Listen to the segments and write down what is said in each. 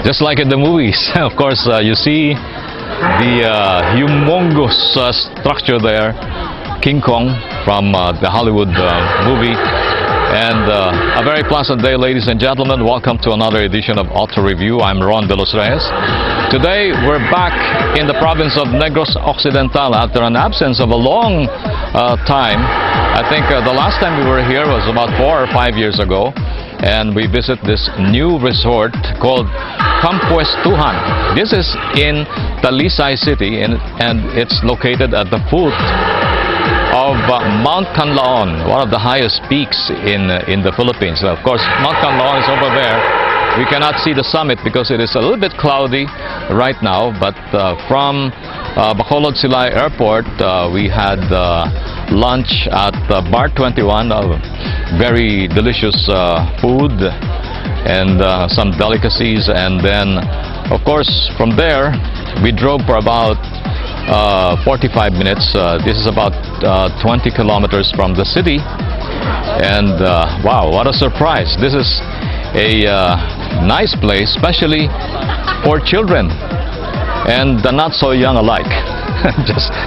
Just like in the movies. Of course, you see the humongous structure there, King Kong from the Hollywood movie. And a very pleasant day, ladies and gentlemen. Welcome to another edition of Auto Review. I'm Ron De Los Reyes. Today, we're back in the province of Negros Occidental after an absence of a long time. I think the last time we were here was about 4 or 5 years ago. And we visit this new resort called Campuestuhan. This is in Talisay City, and it's located at the foot of Mount Canlaon, one of the highest peaks in the Philippines. Of course, Mount Canlaon is over there. We cannot see the summit because it is a little bit cloudy right now, but from Bacolod Silay Airport, we had lunch at Bar 21, very delicious food and some delicacies, and then of course from there we drove for about 45 minutes. This is about 20 kilometers from the city, and wow, what a surprise. This is a nice place, especially for children and the not so young alike.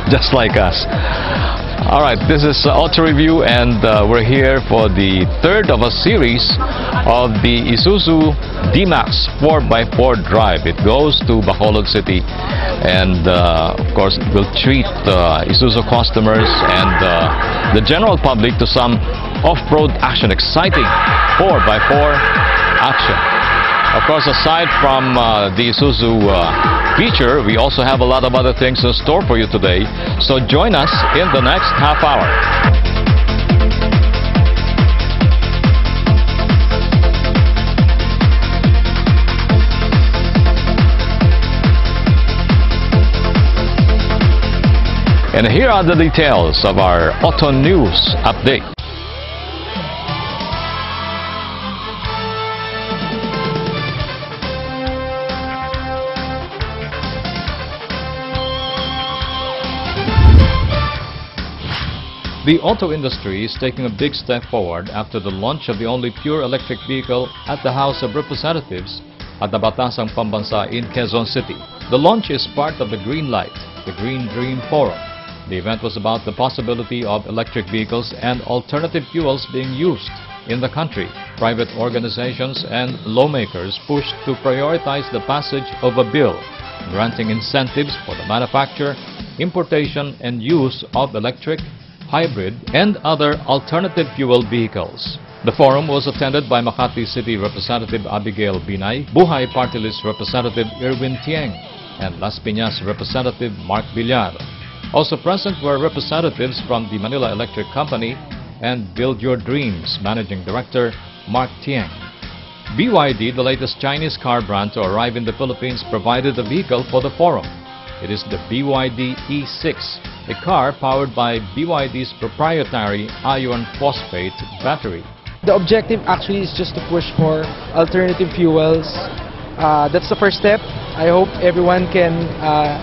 just like us. All right, this is Auto Review, and we're here for the third of a series of the Isuzu D-Max 4x4 drive. It goes to Bacolod City, and of course it will treat Isuzu customers and the general public to some off-road action, exciting 4x4 action. Of course, aside from the Isuzu feature, we also have a lot of other things in store for you today. So join us in the next half hour. And here are the details of our Auto News update. The auto industry is taking a big step forward after the launch of the only pure electric vehicle at the House of Representatives at the Batasang Pambansa in Quezon City. The launch is part of the Green Light, the Green Dream Forum. The event was about the possibility of electric vehicles and alternative fuels being used in the country. Private organizations and lawmakers pushed to prioritize the passage of a bill granting incentives for the manufacture, importation, and use of electric, hybrid, and other alternative fuel vehicles. The forum was attended by Makati City Representative Abigail Binay, Buhay Party List Representative Erwin Tieng, and Las Piñas Representative Mark Villar. Also present were representatives from the Manila Electric Company and Build Your Dreams Managing Director Mark Tieng. BYD, the latest Chinese car brand to arrive in the Philippines, provided a vehicle for the forum. It is the BYD E6, a car powered by BYD's proprietary iron phosphate battery. The objective actually is just to push for alternative fuels. That's the first step. I hope everyone can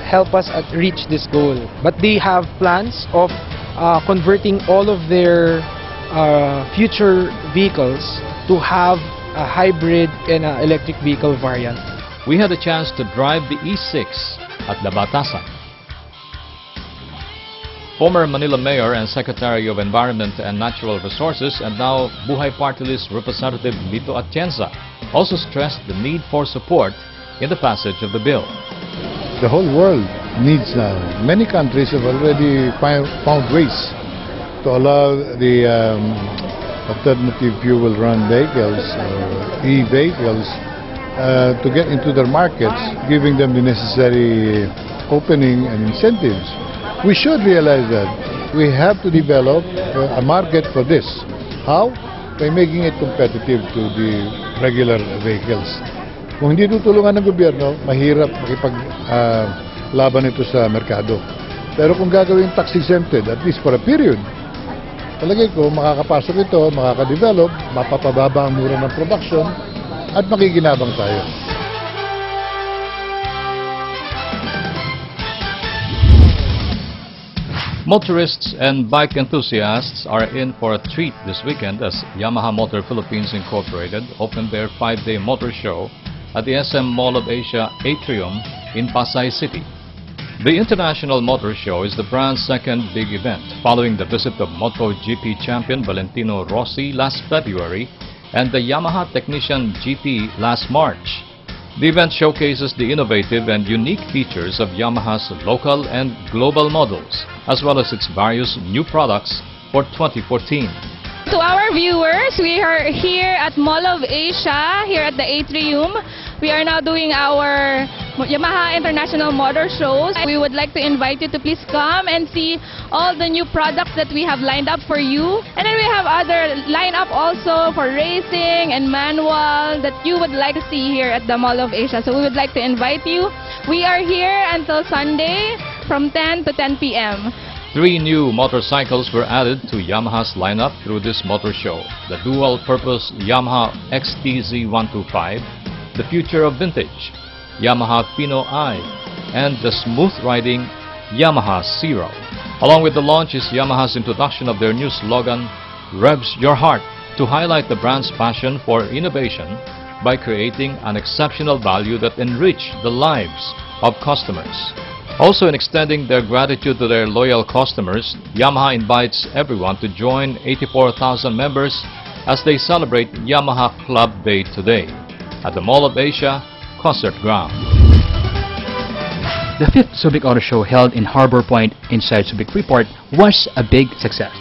help us reach this goal. But they have plans of converting all of their future vehicles to have a hybrid and an electric vehicle variant. We had a chance to drive the E6 at the Batasang. Former Manila Mayor and Secretary of Environment and Natural Resources and now Buhay Party List Representative Lito Atienza also stressed the need for support in the passage of the bill. The whole world needs, many countries have already found ways to allow the alternative fuel run vehicles, e-vehicles, to get into their markets, giving them the necessary opening and incentives. We should realize that we have to develop a market for this. How? By making it competitive to the regular vehicles. Kung hindi tutulungan ng gobyerno, mahirap makipaglaban ito sa merkado. Pero kung gagawin tax exempted, at least for a period, talagay ko makakapasok ito, makakadevelop, mapapababa ang mura ng production, at makikinabang tayo. Motorists and bike enthusiasts are in for a treat this weekend as Yamaha Motor Philippines Incorporated opened their 5-day motor show at the SM Mall of Asia Atrium in Pasay City. The International Motor Show is the brand's second big event, following the visit of MotoGP champion Valentino Rossi last February and the Yamaha Technician GP last March. The event showcases the innovative and unique features of Yamaha's local and global models, as well as its various new products for 2014. To our viewers, we are here at Mall of Asia, here at the Atrium. We are now doing our Yamaha International Motor Shows. We would like to invite you to please come and see all the new products that we have lined up for you. And then we have other lineup also for racing and manual that you would like to see here at the Mall of Asia. So we would like to invite you. We are here until Sunday from 10 to 10 p.m. 3 new motorcycles were added to Yamaha's lineup through this motor show: the dual-purpose Yamaha XTZ125, the future of vintage Yamaha Pino I, and the smooth-riding Yamaha Zero. Along with the launch is Yamaha's introduction of their new slogan, "Revs Your Heart," to highlight the brand's passion for innovation by creating an exceptional value that enrich the lives of customers. Also, in extending their gratitude to their loyal customers, Yamaha invites everyone to join 84,000 members as they celebrate Yamaha Club Day today at the Mall of Asia Concert Ground. The 5th Subic Auto Show held in Harbor Point inside Subic Freeport was a big success.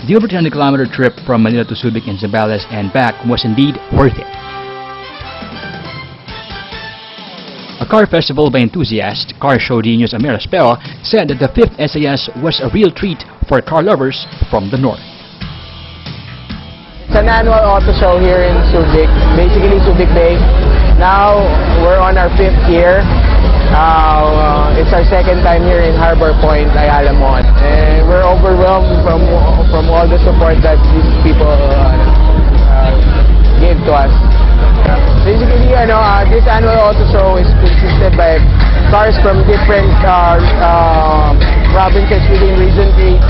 The over 200-kilometer trip from Manila to Subic and Zambales and back was indeed worth it. A car festival by enthusiast, car show genius Amir Espero said that the 5th SAS was a real treat for car lovers from the north. It's an annual auto show here in Subic, basically Subic Day. Now we're on our 5th year. It's our 2nd time here in Harbor Point, Ayala Mall, and we're overwhelmed from all the support that these people gave to us. Basically, this annual auto show is consisted by cars from different provinces within Region 3,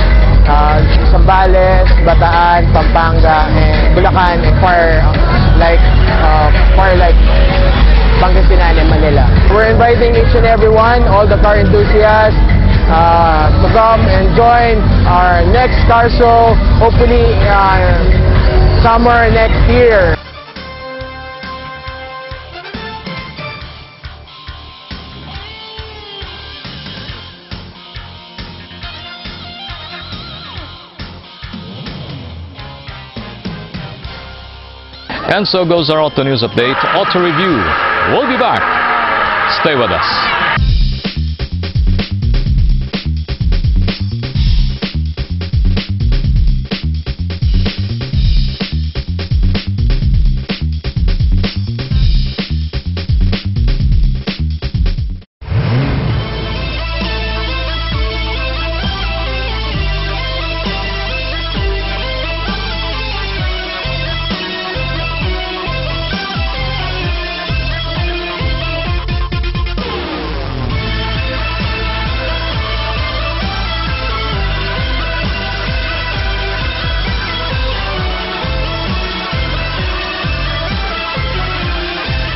Zambales, Bataan, Pampanga, and Bulacan, and far like Pangasinan and Manila. We're inviting each and everyone, all the car enthusiasts, to come and join our next car show, hopefully summer next year. And so goes our Auto News Update, Auto Review. We'll be back. Stay with us.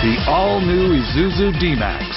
The all-new Isuzu D-Max.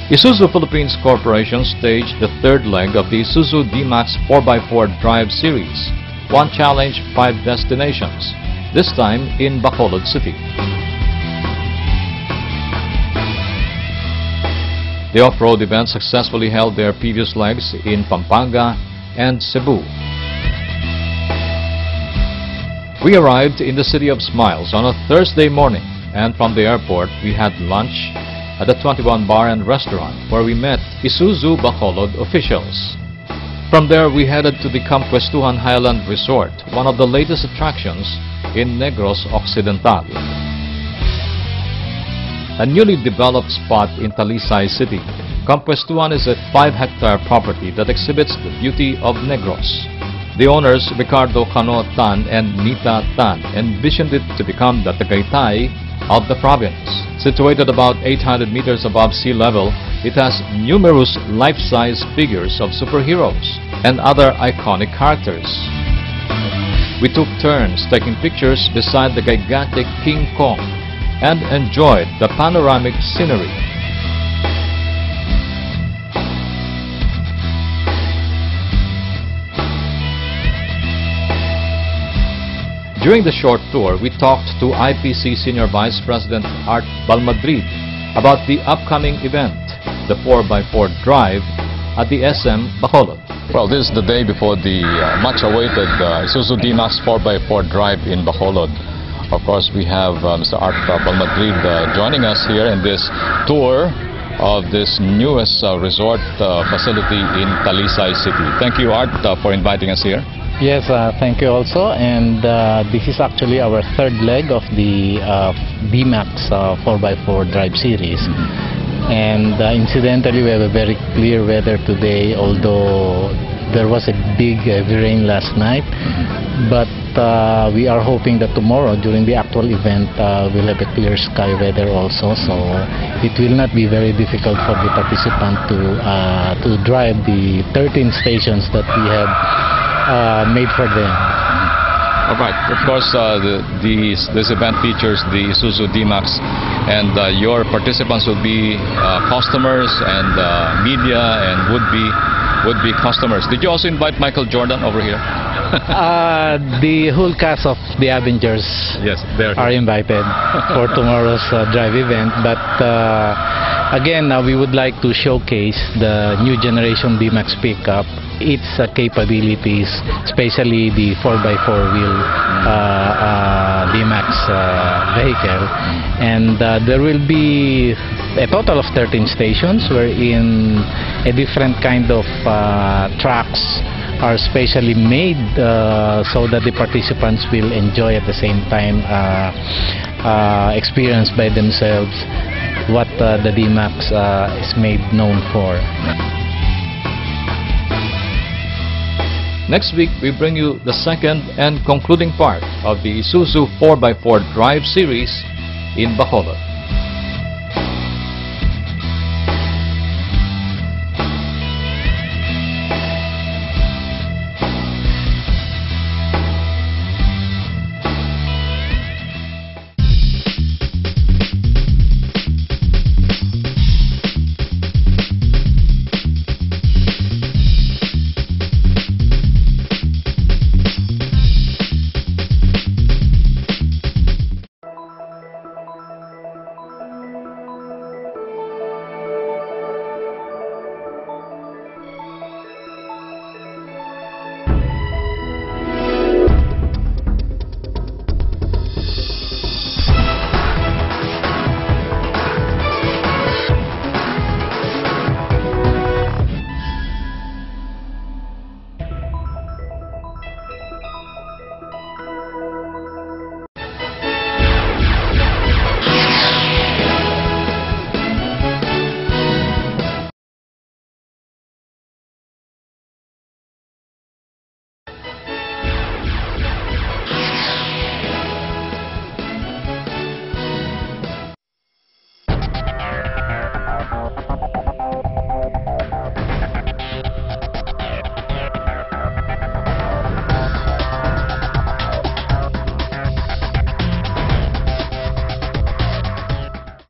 Isuzu Philippines Corporation staged the third leg of the Isuzu D-Max 4x4 Drive Series, One Challenge, 5 Destinations, this time in Bacolod City. The off-road event successfully held their previous legs in Pampanga and Cebu. We arrived in the City of Smiles on a Thursday morning, and from the airport we had lunch at the 21 Bar and Restaurant, where we met Isuzu Bacolod officials. From there we headed to the Campuestuhan Highland Resort, one of the latest attractions in Negros Occidental, a newly developed spot in Talisay City. Campuestuhan is a 5-hectare property that exhibits the beauty of Negros. The owners, Ricardo Cano Tan and Nita Tan, envisioned it to become the Tagaytay of the province. Situated about 800 meters above sea level, it has numerous life-size figures of superheroes and other iconic characters. We took turns taking pictures beside the gigantic King Kong and enjoyed the panoramic scenery. During the short tour, we talked to IPC Senior Vice President Art Balmadrid about the upcoming event, the 4x4 Drive at the SM Bacolod. Well, this is the day before the much-awaited Isuzu D-Max 4x4 Drive in Bacolod. Of course, we have Mr. Art Balmadrid joining us here in this tour of this newest resort facility in Talisay City. Thank you, Art, for inviting us here. Yes, thank you also. And this is actually our third leg of the D-Max 4x4 Drive Series. And incidentally, we have a very clear weather today, although there was a big heavy rain last night. But we are hoping that tomorrow, during the actual event, we'll have a clear sky weather also. So it will not be very difficult for the participant to drive the 13 stations that we have made for them. All right. Of course, this event features the Isuzu D-Max, and your participants will be customers and media and would-be customers. Did you also invite Michael Jordan over here? The whole cast of the Avengers Yes, are invited for tomorrow's drive event. But again, we would like to showcase the new generation D-Max pickup, its capabilities, especially the 4x4 wheel D-Max vehicle. And there will be a total of 13 stations, wherein a different kind of tracks are specially made so that the participants will enjoy at the same time experience by themselves what the D-Max is made known for. Next week, we bring you the second and concluding part of the Isuzu 4x4 Drive Series in Bacolod.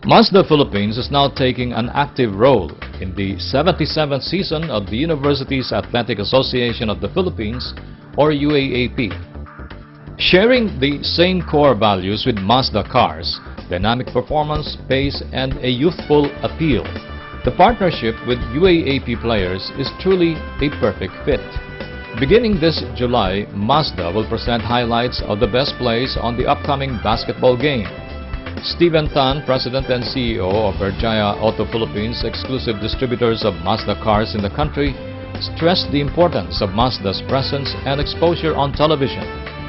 Mazda Philippines is now taking an active role in the 77th season of the Universities Athletic Association of the Philippines, or UAAP. Sharing the same core values with Mazda cars, dynamic performance, pace, and a youthful appeal, the partnership with UAAP players is truly a perfect fit. Beginning this July, Mazda will present highlights of the best plays on the upcoming basketball game. Steven Tan, President and CEO of Berjaya Auto Philippines, exclusive distributors of Mazda cars in the country, stressed the importance of Mazda's presence and exposure on television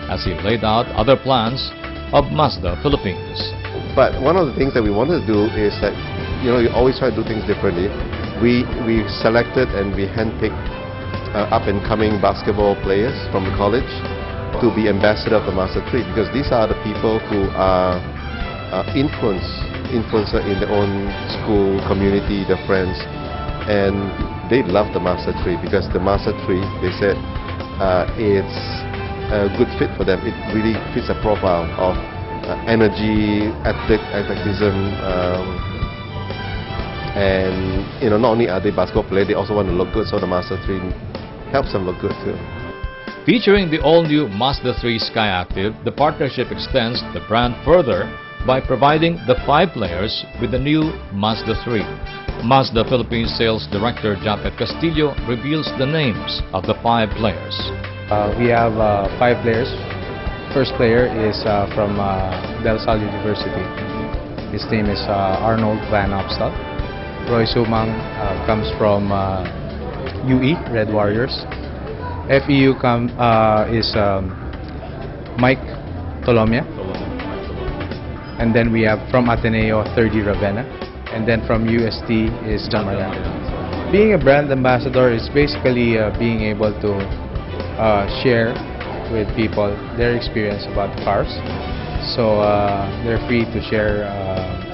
as he laid out other plans of Mazda Philippines. But one of the things that we wanted to do is that, you always try to do things differently. We selected and we handpicked up-and-coming basketball players from the college to be ambassador of the Mazda 3, because these are the people who are influencer in their own school, community, their friends, and they love the Mazda 3 because the Mazda 3, they said, it's a good fit for them. It really fits a profile of energy, athleticism, and not only are they basketball players, they also want to look good, so the Mazda 3 helps them look good too. Featuring the all-new Mazda 3 Skyactiv, the partnership extends the brand further by providing the 5 players with the new Mazda 3. Mazda Philippines Sales Director Japet Castillo reveals the names of the 5 players. We have 5 players. First player is from Del Salle University. His name is Arnold Van Opstal. Roy Sumang comes from UE, Red Warriors. FEU is Mike Tolomia. And then we have from Ateneo, 30 Ravenna. And then from UST is John Mariano. Being a brand ambassador is basically being able to share with people their experience about cars. So they're free to share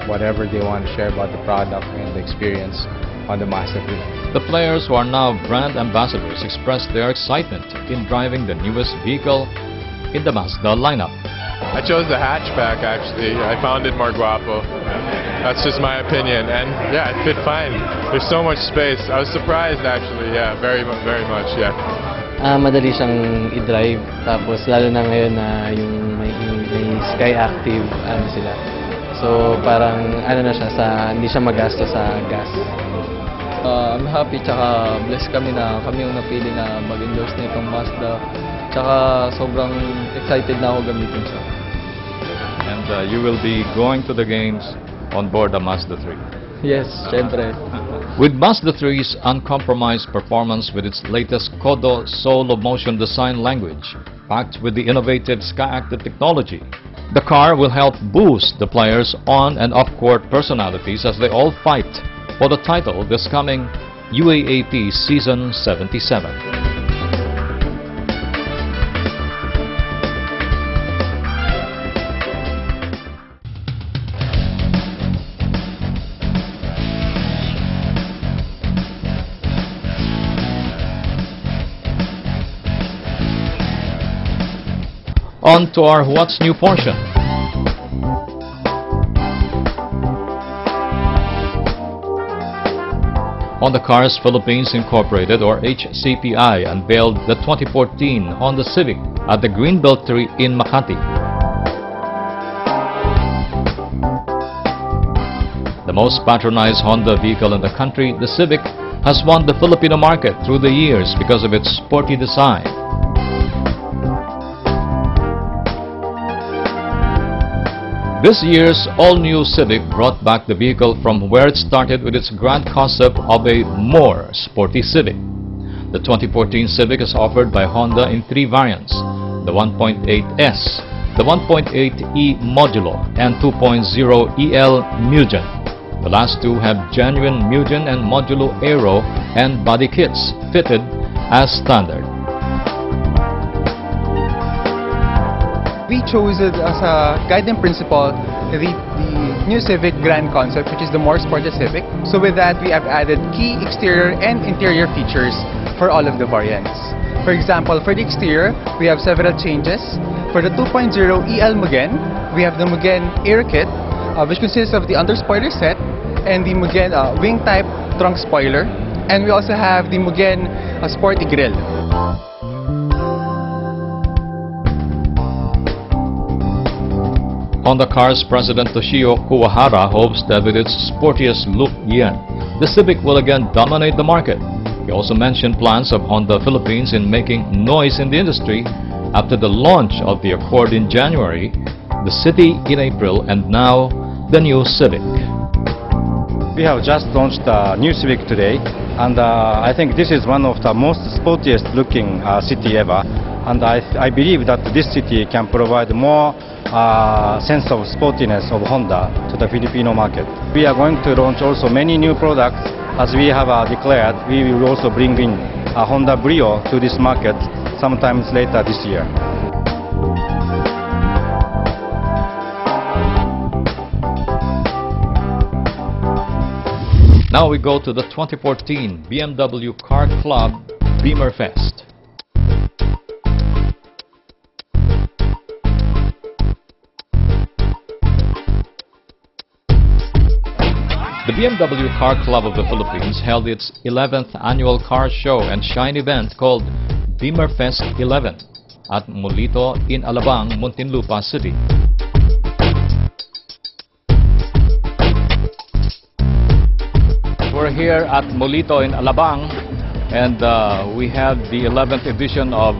whatever they want to share about the product and the experience on the Mazda 3. The players who are now brand ambassadors expressed their excitement in driving the newest vehicle in the Mazda lineup. I chose the hatchback actually. I found it more guapo. That's just my opinion, and yeah, it fit fine. There's so much space. I was surprised actually, yeah, very much, yeah. Madali siyang i-drive, tapos lalo na ngayon na yung may Skyactiv sila. So parang na siya hindi siya magasto sa gas. I'm happy tsaka blessed kami na kami yung napili na mag-endorse nitong Mazda. Tsaka sobrang excited na ako gamitin siya. And you will be going to the games on board the Mazda 3. Yes, syempre. With Mazda 3's uncompromised performance with its latest Kodo Soul of Motion design language, packed with the innovative Skyactiv technology, the car will help boost the players' on- and off-court personalities as they all fight for the title this coming UAAP Season 77. On to our What's New portion. Honda Cars Philippines Incorporated, or HCPI, unveiled the 2014 Honda Civic at the Greenbelt 3 in Makati. The most patronized Honda vehicle in the country, the Civic has won the Filipino market through the years because of its sporty design. This year's all-new Civic brought back the vehicle from where it started with its grand concept of a more sporty Civic. The 2014 Civic is offered by Honda in 3 variants: the 1.8S, the 1.8E Modulo, and 2.0 EL Mugen. The last two have genuine Mugen and Modulo Aero and body kits fitted as standard. We chose it as a guiding principle, the new Civic Grand Concept, which is the more sporty Civic. So with that, we have added key exterior and interior features for all of the variants. For example, for the exterior, we have several changes. For the 2.0 EL Mugen, we have the Mugen Air Kit, which consists of the under spoiler set and the Mugen wing type trunk spoiler, and we also have the Mugen Sporty Grill. Honda Cars President Toshio Kuwahara hopes that with its sportiest look yet, the Civic will again dominate the market. He also mentioned plans of Honda Philippines in making noise in the industry after the launch of the Accord in January, the City in April, and now the new Civic. We have just launched the new Civic today, and I think this is one of the most sportiest looking city ever, and I believe that this city can provide more sense of sportiness of Honda to the Filipino market. We are going to launch also many new products. As we have declared, we will also bring in a Honda Brio to this market sometimes later this year. Now we go to the 2014 BMW Car Club Beamer Fest. The BMW Car Club of the Philippines held its 11th annual car show and shine event called Beamer Fest 11 at Molito in Alabang, Muntinlupa City. We're here at Molito in Alabang, and we have the 11th edition of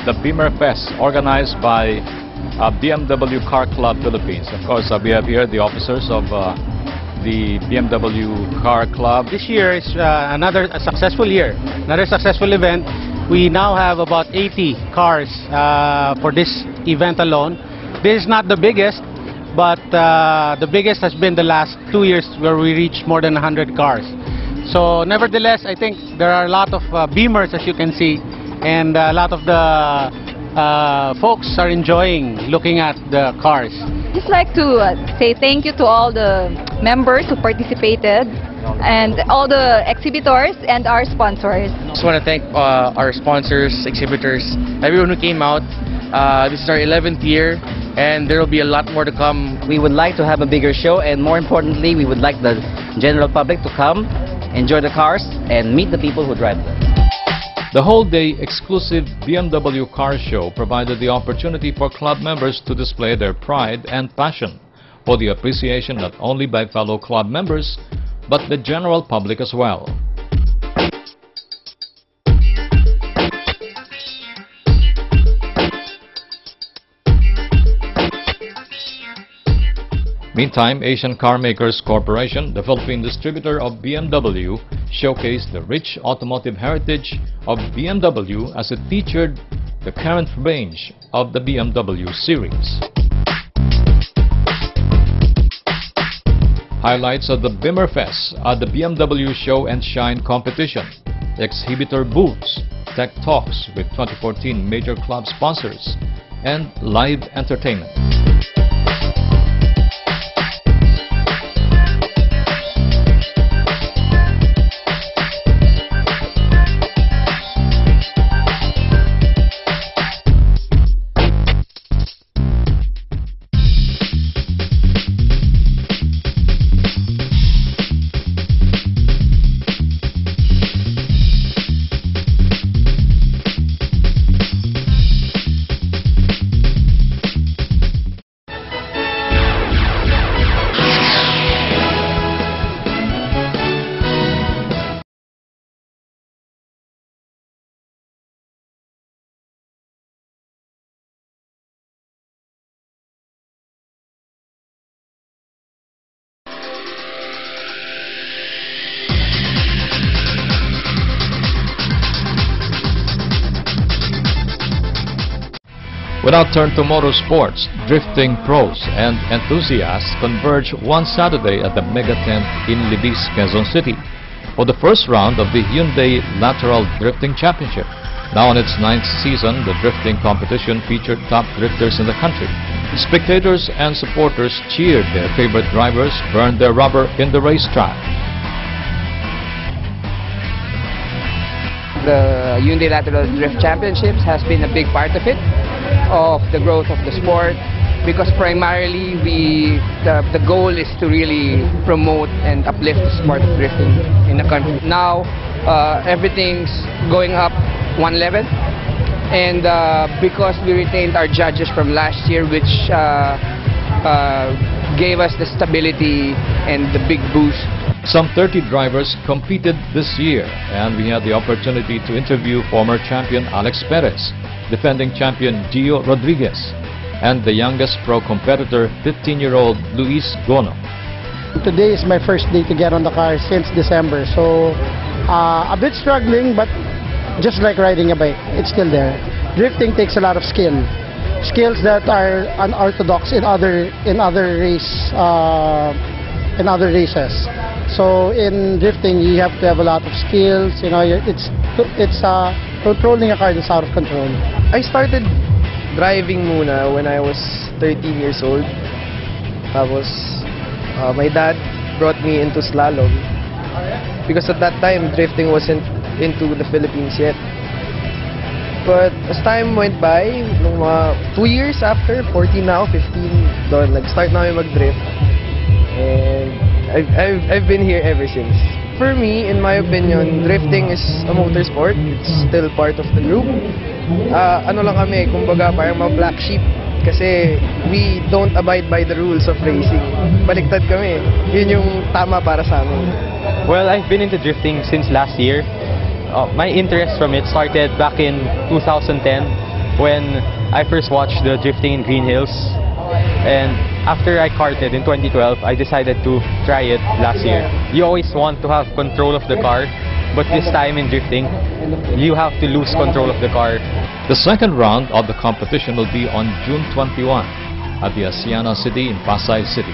the Beamer Fest organized by BMW Car Club Philippines. Of course, we have here the officers of the BMW Car Club. This year is another successful year, another successful event. We now have about 80 cars for this event alone. This is not the biggest, but the biggest has been the last 2 years where we reached more than 100 cars. So nevertheless, I think there are a lot of Beamers, as you can see, and a lot of the folks are enjoying looking at the cars. Just like to say thank you to all the members who participated and all the exhibitors and our sponsors. Just want to thank our sponsors, exhibitors, everyone who came out. This is our 11th year, and there will be a lot more to come. We would like to have a bigger show, and more importantly, we would like the general public to come, enjoy the cars, and meet the people who drive them. The whole-day exclusive BMW car show provided the opportunity for club members to display their pride and passion for the appreciation not only by fellow club members, but the general public as well. Meantime, Asian Car Makers Corporation, the Philippine distributor of BMW, showcased the rich automotive heritage of BMW as it featured the current range of the BMW series. Highlights of the Beamer Fest are the BMW Show and Shine competition, exhibitor booths, tech talks with 2014 major club sponsors, and live entertainment. We now turn to motorsports. Drifting pros and enthusiasts converge one Saturday at the Mega Tent in Libis, Quezon City for the first round of the Hyundai Lateral Drifting Championship. Now in its 9th season, the drifting competition featured top drifters in the country. Spectators and supporters cheered their favorite drivers burn their rubber in the racetrack. The Hyundai Lateral Drift Championships has been a big part of it, of the growth of the sport, because primarily the goal is to really promote and uplift the sport of drifting in the country. Now everything's going up one level, and because we retained our judges from last year, which gave us the stability and the big boost. Some 30 drivers competed this year, and we had the opportunity to interview former champion Alex Perez, defending champion Gio Rodriguez, and the youngest pro competitor, 15-year-old Luis Gono. Today is my first day to get on the car since December, so a bit struggling, but just like riding a bike, it's still there. Drifting takes a lot of skills that are unorthodox in other races. So in drifting, you have to have a lot of skills. You know, it's controlling a car that's out of control. I started driving muna when I was 13 years old. Tapos my dad brought me into slalom because at that time drifting wasn't into the Philippines yet. But as time went by, nung mga 2 years after, 14 now, 15, doon nag-start namin mag-drift. And I've been here ever since. For me, in my opinion, drifting is a motorsport. It's still part of the group. Ano lang kami, kumbaga parang mga black sheep. Kasi we don't abide by the rules of racing. Baliktad kami. Yun yung tama para sa amin. Well, I've been into drifting since last year. My interest from it started back in 2010 when I first watched the drifting in Green Hills. And after I karted in 2012, I decided to try it last year. You always want to have control of the car, but this time in drifting, you have to lose control of the car. The second round of the competition will be on June 21 at the Asiana City in Pasay City.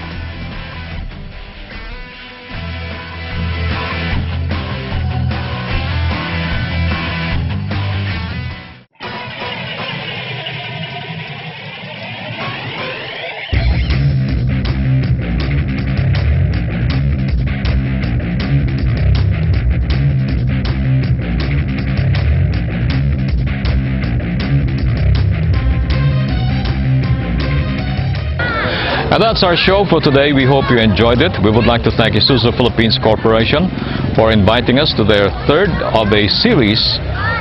And that's our show for today. We hope you enjoyed it. We would like to thank Isuzu Philippines Corporation for inviting us to their third of a series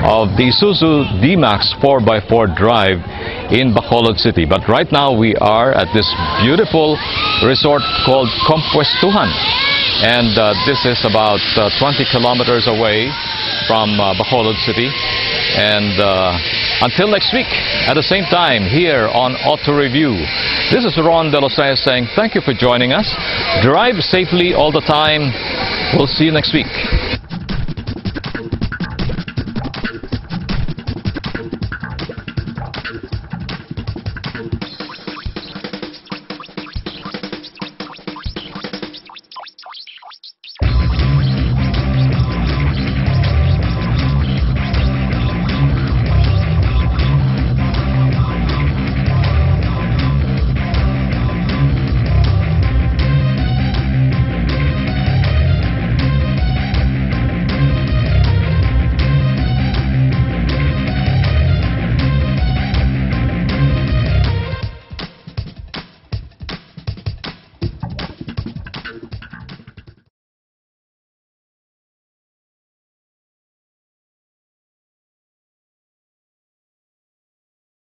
of the Isuzu D-Max 4x4 Drive in Bacolod City. But right now we are at this beautiful resort called Compuestuhan. And this is about 20 kilometers away from Bacolod City. And until next week, at the same time, here on Auto Review, this is Ron De Los Reyes saying thank you for joining us. Drive safely all the time. We'll see you next week.